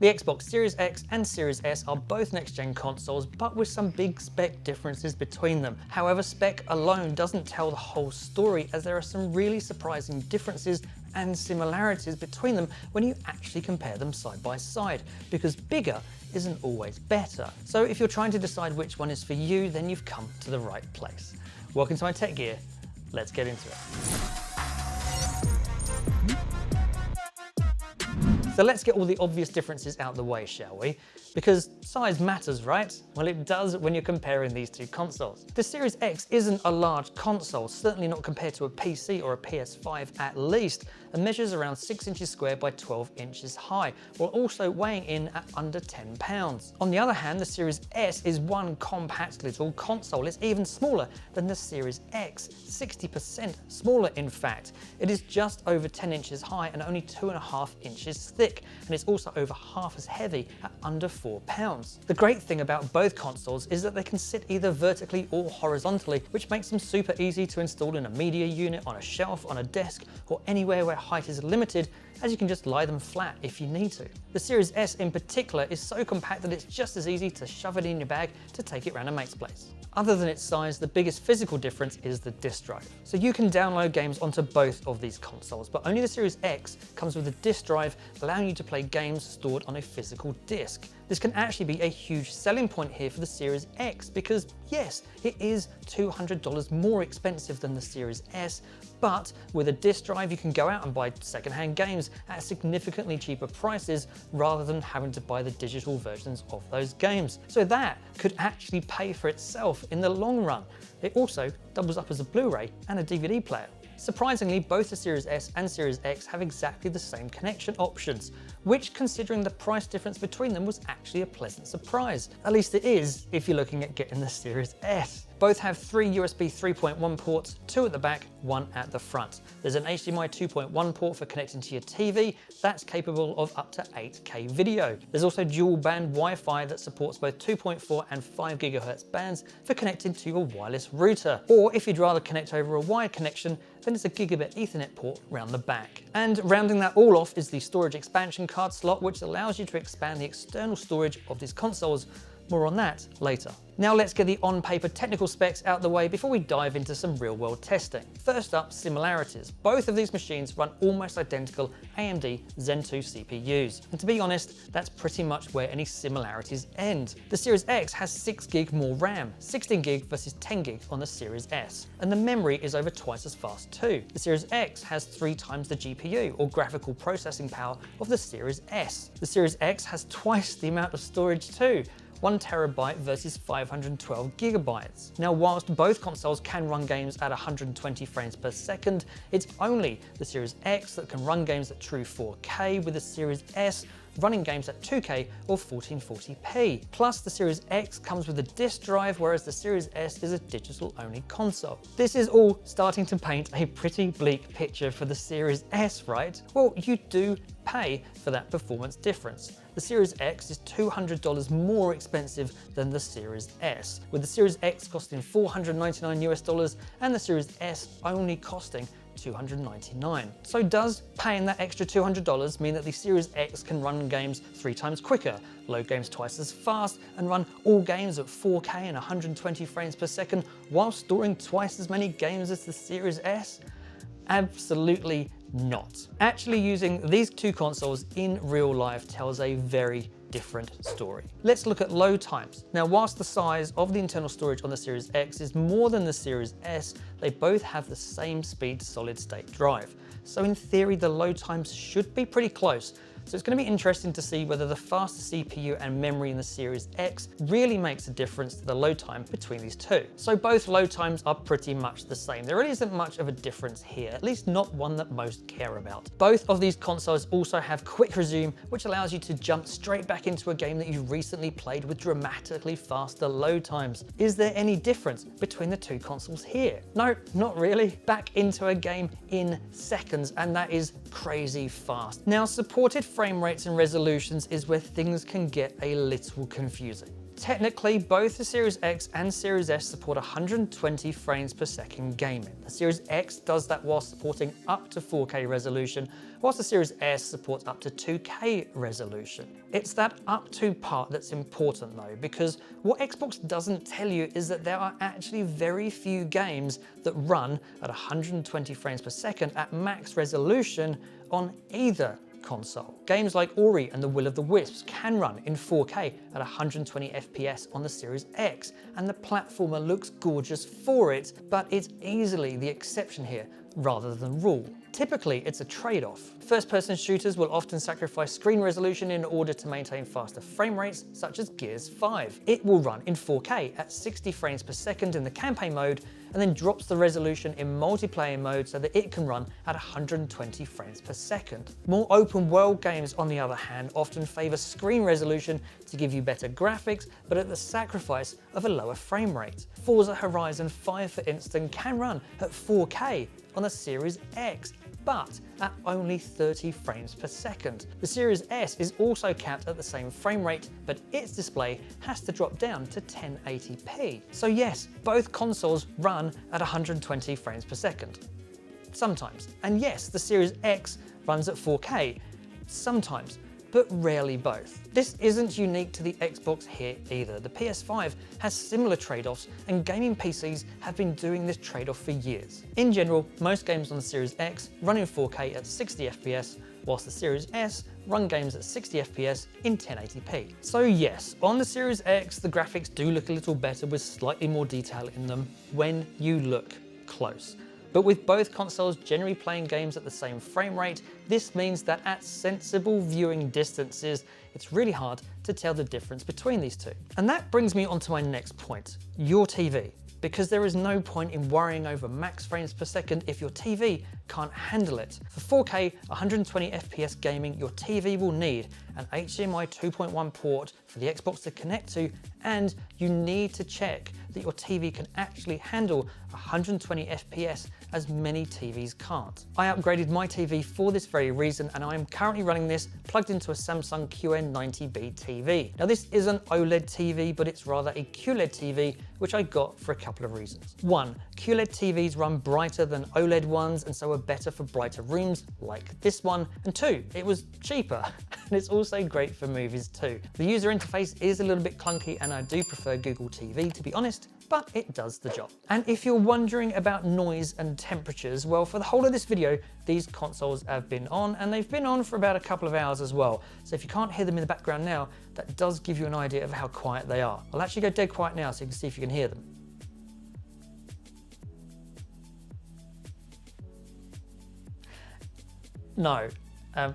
The Xbox Series X and Series S are both next-gen consoles, but with some big spec differences between them. However, spec alone doesn't tell the whole story, as there are some really surprising differences and similarities between them when you actually compare them side by side, because bigger isn't always better. So if you're trying to decide which one is for you, then you've come to the right place. Welcome to my tech gear. Let's get into it. So let's get all the obvious differences out the way, shall we? Because size matters, right? Well, it does when you're comparing these two consoles. The Series X isn't a large console, certainly not compared to a PC or a PS5 at least, and measures around 6 inches square by 12 inches high, while also weighing in at under 10 pounds. On the other hand, the Series S is one compact little console. It's even smaller than the Series X, 60% smaller in fact. It is just over 10 inches high and only 2.5 inches thick, and it's also over half as heavy at under 4 pounds. The great thing about both consoles is that they can sit either vertically or horizontally, which makes them super easy to install in a media unit, on a shelf, on a desk, or anywhere where height is limited, as you can just lie them flat if you need to. The Series S in particular is so compact that it's just as easy to shove it in your bag to take it around a mate's place. Other than its size, the biggest physical difference is the disk drive. So you can download games onto both of these consoles, but only the Series X comes with a disk drive allowing you to play games stored on a physical disk. This can actually be a huge selling point here for the Series X because yes, it is $200 more expensive than the Series S, but with a disk drive you can go out and buy secondhand games at significantly cheaper prices rather than having to buy the digital versions of those games. So that could actually pay for itself in the long run. It also doubles up as a Blu-ray and a DVD player. Surprisingly, both the Series S and Series X have exactly the same connection options, which, considering the price difference between them, was actually a pleasant surprise. At least it is if you're looking at getting the Series S. Both have 3 USB 3.1 ports, 2 at the back, 1 at the front. There's an HDMI 2.1 port for connecting to your TV that's capable of up to 8K video. There's also dual band Wi-Fi that supports both 2.4 and 5 GHz bands for connecting to your wireless router. Or if you'd rather connect over a wired connection, then it's a gigabit Ethernet port round the back. And rounding that all off is the storage expansion card slot, which allows you to expand the external storage of these consoles. More on that later. Now let's get the on-paper technical specs out the way before we dive into some real-world testing. First up, similarities. Both of these machines run almost identical AMD Zen 2 CPUs. And to be honest, that's pretty much where any similarities end. The Series X has 6 gig more RAM, 16 gig versus 10 gig on the Series S. And the memory is over twice as fast too. The Series X has 3 times the GPU, or graphical processing power, of the Series S. The Series X has twice the amount of storage too, 1 terabyte versus 512 gigabytes. Now, whilst both consoles can run games at 120 frames per second, it's only the Series X that can run games at true 4K, with the Series S running games at 2K or 1440p. Plus, the Series X comes with a disk drive, whereas the Series S is a digital-only console. This is all starting to paint a pretty bleak picture for the Series S, right? Well, you do pay for that performance difference. The Series X is $200 more expensive than the Series S, with the Series X costing $499 US and the Series S only costing $299. So does paying that extra $200 mean that the Series X can run games 3 times quicker, load games twice as fast, and run all games at 4K and 120 frames per second while storing twice as many games as the Series S? Absolutely not. Actually using these two consoles in real life tells a very different story. Let's look at load times. Now, whilst the size of the internal storage on the Series X is more than the Series S, they both have the same speed solid state drive. So in theory, the load times should be pretty close. So it's going to be interesting to see whether the faster CPU and memory in the Series X really makes a difference to the load time between these two. So both load times are pretty much the same. There really isn't much of a difference here, at least not one that most care about. Both of these consoles also have quick resume, which allows you to jump straight back into a game that you recently played with dramatically faster load times. Is there any difference between the two consoles here? No, not really. Back into a game in seconds, and that is crazy fast. Now, supported frame rates and resolutions is where things can get a little confusing. Technically, both the Series X and Series S support 120 frames per second gaming. The Series X does that while supporting up to 4K resolution, whilst the Series S supports up to 2K resolution. It's that up to part that's important though, because what Xbox doesn't tell you is that there are actually very few games that run at 120 frames per second at max resolution on either console. Games like Ori and the Will of the Wisps can run in 4K at 120 FPS on the Series X, and the platformer looks gorgeous for it, but it's easily the exception here rather than rule. Typically, it's a trade-off. First-person shooters will often sacrifice screen resolution in order to maintain faster frame rates, such as Gears 5. It will run in 4K at 60 frames per second in the campaign mode, and then drops the resolution in multiplayer mode so that it can run at 120 frames per second. More open world games, on the other hand, often favor screen resolution to give you better graphics, but at the sacrifice of a lower frame rate. Forza Horizon 5, for instance, can run at 4K on the Series X, but at only 30 frames per second. The Series S is also capped at the same frame rate, but its display has to drop down to 1080p. So yes, both consoles run at 120 frames per second. Sometimes. And yes, the Series X runs at 4K. Sometimes, but rarely both. This isn't unique to the Xbox here either. The PS5 has similar trade-offs, and gaming PCs have been doing this trade-off for years. In general, most games on the Series X run in 4K at 60 FPS, whilst the Series S run games at 60 FPS in 1080p. So yes, on the Series X, the graphics do look a little better with slightly more detail in them when you look close. But with both consoles generally playing games at the same frame rate, this means that at sensible viewing distances, it's really hard to tell the difference between these two. And that brings me on to my next point, your TV. Because there is no point in worrying over max frames per second if your TV can't handle it. For 4K 120 FPS gaming, your TV will need an HDMI 2.1 port for the Xbox to connect to, and you need to check that your TV can actually handle 120 FPS, as many TVs can't. I upgraded my TV for this very reason, and I am currently running this plugged into a Samsung QN90B TV. Now this is an OLED TV, but it's rather a QLED TV, which I got for a couple of reasons. One, QLED TVs run brighter than OLED ones, and so are better for brighter rooms like this one. And two, it was cheaper, and it's also great for movies too. The user interface is a little bit clunky, and I do prefer Google TV, to be honest, but it does the job. And if you're wondering about noise and temperatures, well, for the whole of this video, these consoles have been on, and they've been on for about a couple of hours as well. So if you can't hear them in the background now, that does give you an idea of how quiet they are. I'll actually go dead quiet now so you can see if you can hear them. No,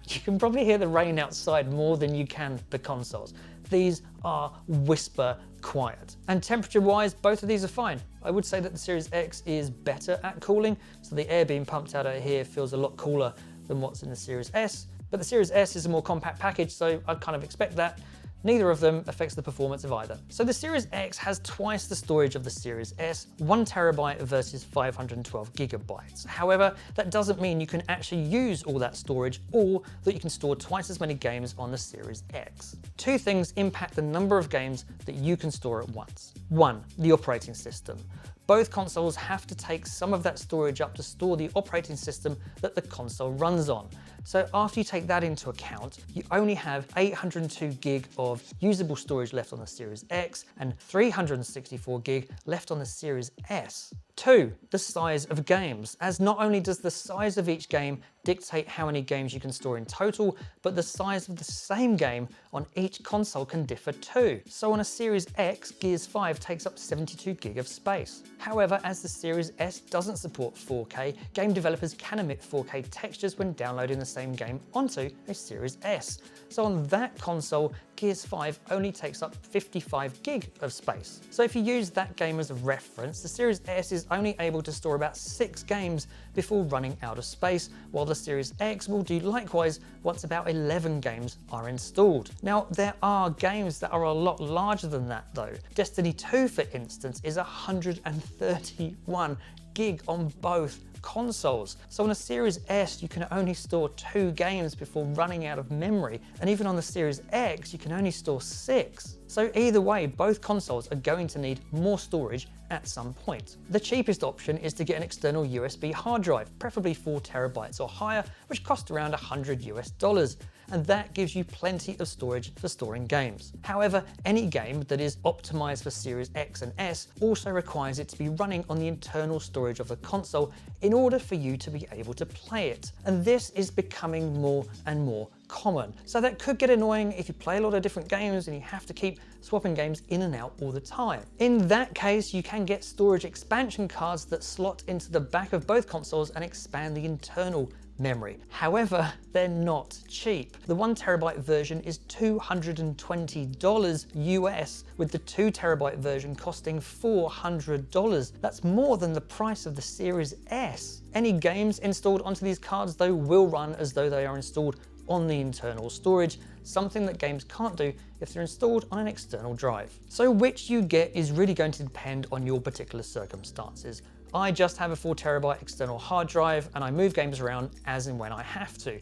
you can probably hear the rain outside more than you can the consoles. These are whisper quiet. And temperature-wise, both of these are fine. I would say that the Series X is better at cooling, so the air being pumped out of here feels a lot cooler than what's in the Series S. But the Series S is a more compact package, so I'd kind of expect that. Neither of them affects the performance of either. So the Series X has twice the storage of the Series S, 1 TB versus 512 GB. However, that doesn't mean you can actually use all that storage, or that you can store twice as many games on the Series X. Two things impact the number of games that you can store at once. One, the operating system. Both consoles have to take some of that storage up to store the operating system that the console runs on. So after you take that into account, you only have 802 gig of usable storage left on the Series X and 364 gig left on the Series S. Two, the size of games, as not only does the size of each game dictate how many games you can store in total, but the size of the same game on each console can differ too. So on a Series X, Gears 5 takes up 72 gig of space. However, as the Series S doesn't support 4K, game developers can emit 4K textures when downloading the same game onto a Series S. So on that console, Gears 5 only takes up 55 gig of space. So if you use that game as a reference, the Series S is only able to store about 6 games before running out of space, while the Series X will do likewise once about 11 games are installed. Now, there are games that are a lot larger than that though. Destiny 2, for instance, is 131 gig on both consoles. So on a Series S, you can only store 2 games before running out of memory, and even on the Series X, you can only store 6. So either way, both consoles are going to need more storage at some point. The cheapest option is to get an external USB hard drive, preferably 4 terabytes or higher, which costs around $100, and that gives you plenty of storage for storing games. However, any game that is optimized for Series X and S also requires it to be running on the internal storage of the console in order for you to be able to play it. And this is becoming more and more common. So that could get annoying if you play a lot of different games and you have to keep swapping games in and out all the time. In that case, you can get storage expansion cards that slot into the back of both consoles and expand the internal memory. However, they're not cheap. The 1 terabyte version is $220 US, with the 2 terabyte version costing $400. That's more than the price of the Series S. Any games installed onto these cards though will run as though they are installed on the internal storage, something that games can't do if they're installed on an external drive. So which you get is really going to depend on your particular circumstances. I just have a 4 terabyte external hard drive and I move games around as and when I have to.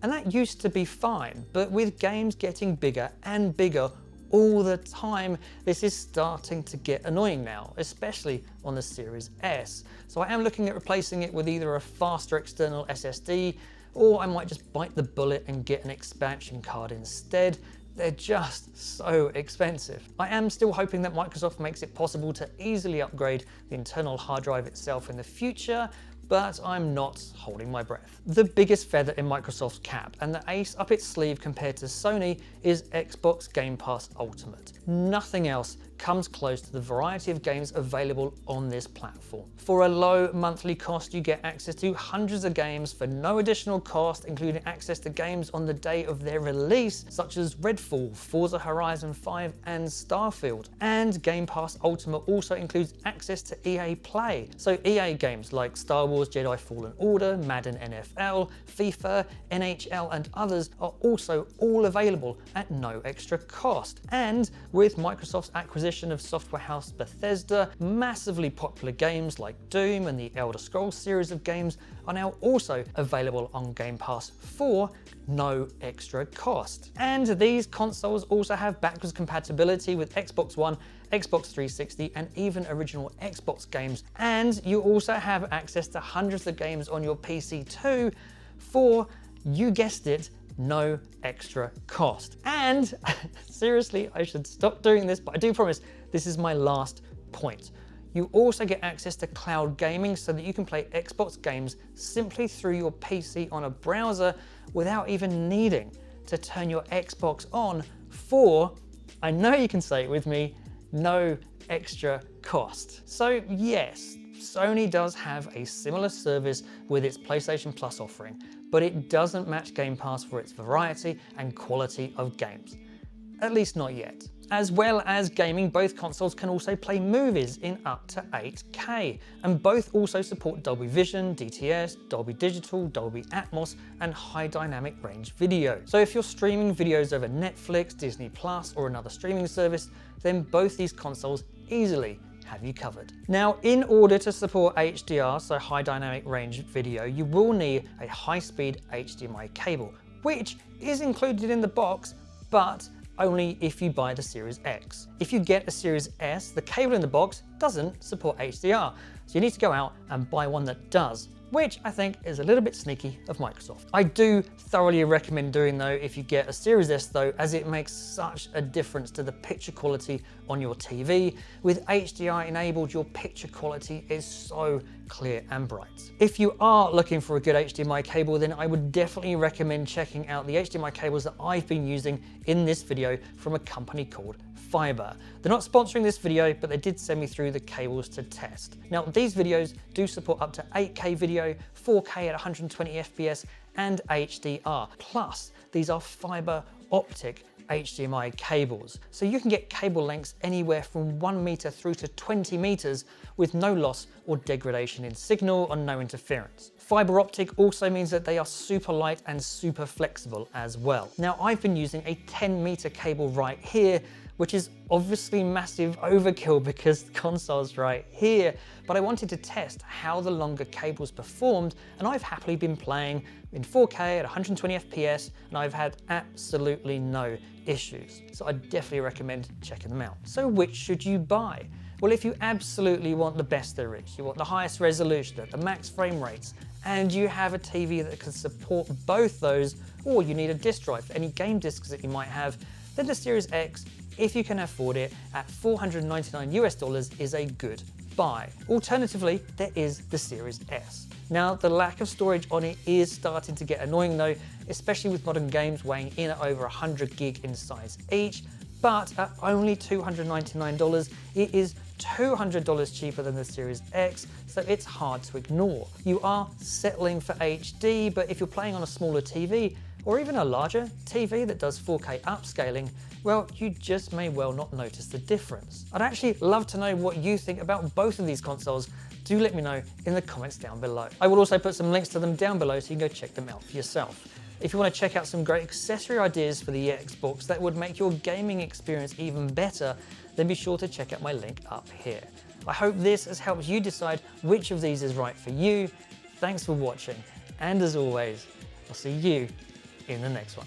And that used to be fine, but with games getting bigger and bigger all the time, this is starting to get annoying now, especially on the Series S. So I am looking at replacing it with either a faster external SSD, or I might just bite the bullet and get an expansion card instead. They're just so expensive. I am still hoping that Microsoft makes it possible to easily upgrade the internal hard drive itself in the future, but I'm not holding my breath. The biggest feather in Microsoft's cap and the ace up its sleeve compared to Sony is Xbox Game Pass Ultimate. Nothing else comes close to the variety of games available on this platform. For a low monthly cost, you get access to hundreds of games for no additional cost, including access to games on the day of their release, such as Redfall, Forza Horizon 5, and Starfield. And Game Pass Ultimate also includes access to EA Play. So EA games like Star Wars Jedi Fallen Order, Madden NFL, FIFA, NHL, and others are also all available at no extra cost. And with Microsoft's acquisition of software house Bethesda, massively popular games like Doom and the Elder Scrolls series of games are now also available on Game Pass for no extra cost. And these consoles also have backwards compatibility with Xbox One, Xbox 360, and even original Xbox games. And you also have access to hundreds of games on your PC too for, you guessed it, no extra cost. And seriously, I should stop doing this, but I do promise this is my last point. You also get access to cloud gaming so that you can play Xbox games simply through your PC on a browser without even needing to turn your Xbox on for, I know you can say it with me, no extra cost. So yes, Sony does have a similar service with its PlayStation Plus offering, but it doesn't match Game Pass for its variety and quality of games. At least not yet. As well as gaming, both consoles can also play movies in up to 8K, and both also support Dolby Vision, DTS, Dolby Digital, Dolby Atmos, and high dynamic range video. So if you're streaming videos over Netflix, Disney Plus, or another streaming service, then both these consoles easily have you covered. Now, in order to support HDR, so high dynamic range video, you will need a high-speed HDMI cable, which is included in the box, but only if you buy the Series X. If you get a Series S, the cable in the box doesn't support HDR, so you need to go out and buy one that does, which I think is a little bit sneaky of Microsoft. I do thoroughly recommend doing though if you get a Series S though, as it makes such a difference to the picture quality on your TV. With HDR enabled, your picture quality is so clear and bright. If you are looking for a good HDMI cable, then I would definitely recommend checking out the HDMI cables that I've been using in this video from a company called Fiber. They're not sponsoring this video, but they did send me through the cables to test. Now, these videos do support up to 8K video, 4K at 120 FPS, and HDR. Plus, these are fiber optic HDMI cables. So you can get cable lengths anywhere from 1 meter through to 20 meters with no loss or degradation in signal or no interference. Fiber optic also means that they are super light and super flexible as well. Now, I've been using a 10 meter cable right here, which is obviously massive overkill because the console's right here, but I wanted to test how the longer cables performed, and I've happily been playing in 4K at 120 FPS, and I've had absolutely no issues. So I definitely recommend checking them out. So which should you buy? Well, if you absolutely want the best there is, you want the highest resolution at the max frame rates, and you have a TV that can support both those, or you need a disk drive for any game discs that you might have, then the Series X, if you can afford it, at $499 US is a good buy. Alternatively, there is the Series S. Now, the lack of storage on it is starting to get annoying though, especially with modern games weighing in at over 100 gig in size each, but at only $299, it is $200 cheaper than the Series X, so it's hard to ignore. You are settling for HD, but if you're playing on a smaller TV, or even a larger TV that does 4K upscaling, well, you just may well not notice the difference. I'd actually love to know what you think about both of these consoles. Do let me know in the comments down below. I will also put some links to them down below so you can go check them out for yourself. If you want to check out some great accessory ideas for the Xbox that would make your gaming experience even better, then be sure to check out my link up here. I hope this has helped you decide which of these is right for you. Thanks for watching, and as always, I'll see you in the next one.